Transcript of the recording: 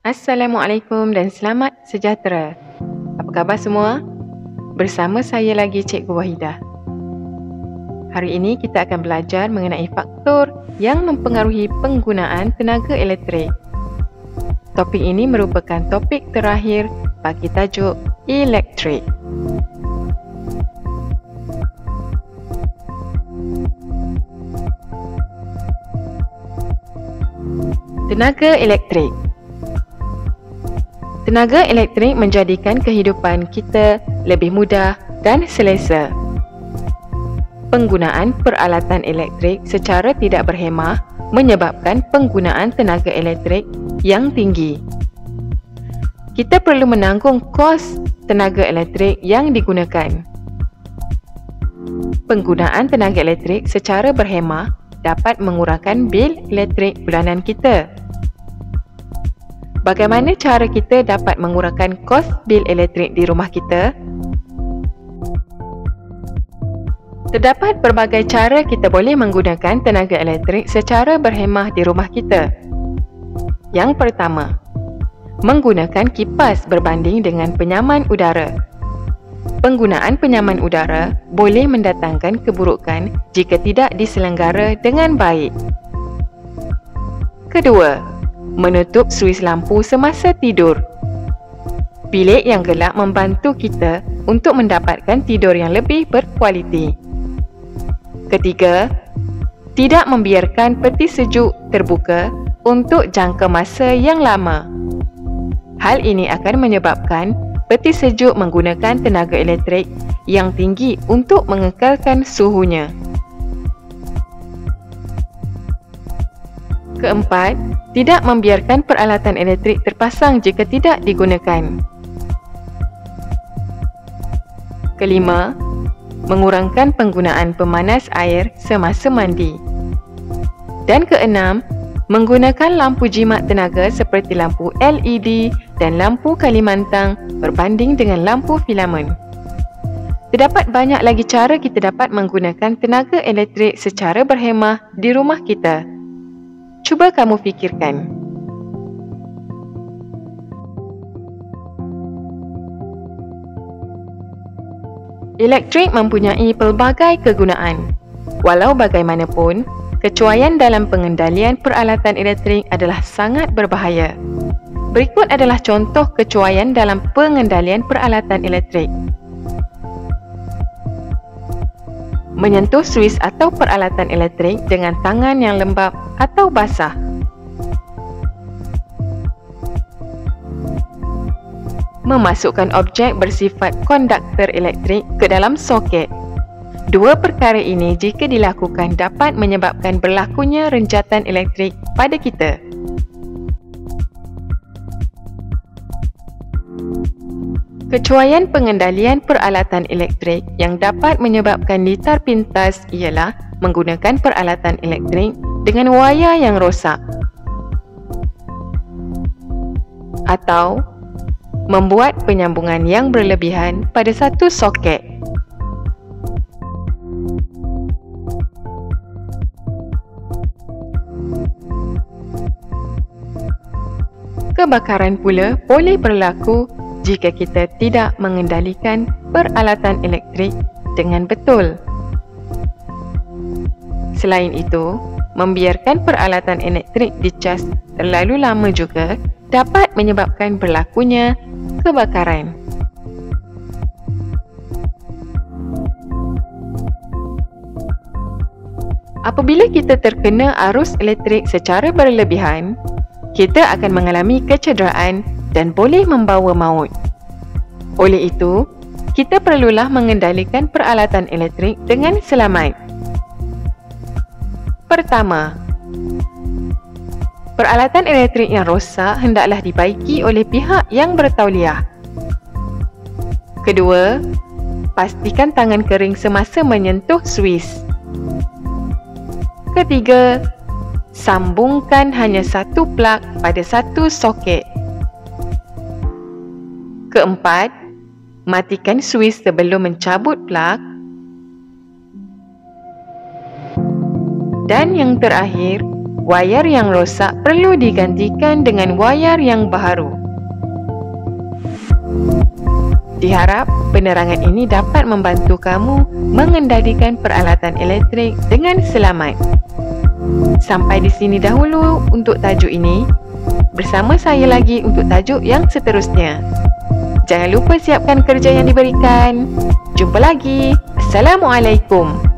Assalamualaikum dan selamat sejahtera. Apa khabar semua? Bersama saya lagi Cikgu Wahidah. Hari ini kita akan belajar mengenai faktor yang mempengaruhi penggunaan tenaga elektrik. Topik ini merupakan topik terakhir bagi tajuk elektrik. Tenaga elektrik. Tenaga elektrik menjadikan kehidupan kita lebih mudah dan selesa. Penggunaan peralatan elektrik secara tidak berhemah menyebabkan penggunaan tenaga elektrik yang tinggi. Kita perlu menanggung kos tenaga elektrik yang digunakan. Penggunaan tenaga elektrik secara berhemah dapat mengurangkan bil elektrik bulanan kita. Bagaimana cara kita dapat mengurangkan kos bil elektrik di rumah kita? Terdapat berbagai cara kita boleh menggunakan tenaga elektrik secara berhemah di rumah kita. Yang pertama, menggunakan kipas berbanding dengan penyaman udara. Penggunaan penyaman udara boleh mendatangkan keburukan jika tidak diselenggara dengan baik. Kedua, menutup suis lampu semasa tidur. Bilik yang gelap membantu kita untuk mendapatkan tidur yang lebih berkualiti. Ketiga, tidak membiarkan peti sejuk terbuka untuk jangka masa yang lama. Hal ini akan menyebabkan peti sejuk menggunakan tenaga elektrik yang tinggi untuk mengekalkan suhunya. Keempat, tidak membiarkan peralatan elektrik terpasang jika tidak digunakan. Kelima, mengurangkan penggunaan pemanas air semasa mandi. Dan keenam, menggunakan lampu jimat tenaga seperti lampu LED dan lampu Kalimantan berbanding dengan lampu filamen. Terdapat banyak lagi cara kita dapat menggunakan tenaga elektrik secara berhemah di rumah kita. Cuba kamu fikirkan. Elektrik mempunyai pelbagai kegunaan. Walau bagaimanapun, kecuaian dalam pengendalian peralatan elektrik adalah sangat berbahaya. Berikut adalah contoh kecuaian dalam pengendalian peralatan elektrik. Menyentuh suis atau peralatan elektrik dengan tangan yang lembap atau basah. Memasukkan objek bersifat konduktor elektrik ke dalam soket. Dua perkara ini jika dilakukan dapat menyebabkan berlakunya renjatan elektrik pada kita. Kecuaian pengendalian peralatan elektrik yang dapat menyebabkan litar pintas ialah menggunakan peralatan elektrik dengan wayar yang rosak atau membuat penyambungan yang berlebihan pada satu soket. Kebakaran pula boleh berlaku jika kita tidak mengendalikan peralatan elektrik dengan betul. Selain itu, membiarkan peralatan elektrik dicas terlalu lama juga dapat menyebabkan berlakunya kebakaran. Apabila kita terkena arus elektrik secara berlebihan, kita akan mengalami kecederaan dan boleh membawa maut. Oleh itu, kita perlulah mengendalikan peralatan elektrik dengan selamat. Pertama, peralatan elektrik yang rosak hendaklah dibaiki oleh pihak yang bertauliah. Kedua, pastikan tangan kering semasa menyentuh suis. Ketiga, sambungkan hanya satu plug pada satu soket. Keempat, matikan suis sebelum mencabut plug. Dan yang terakhir, Wayar yang rosak perlu digantikan dengan wayar yang baharu. Diharap penerangan ini dapat membantu kamu mengendalikan peralatan elektrik dengan selamat. Sampai di sini dahulu untuk tajuk ini. Bersama saya lagi untuk tajuk yang seterusnya. Jangan lupa siapkan kerja yang diberikan. Jumpa lagi. Assalamualaikum.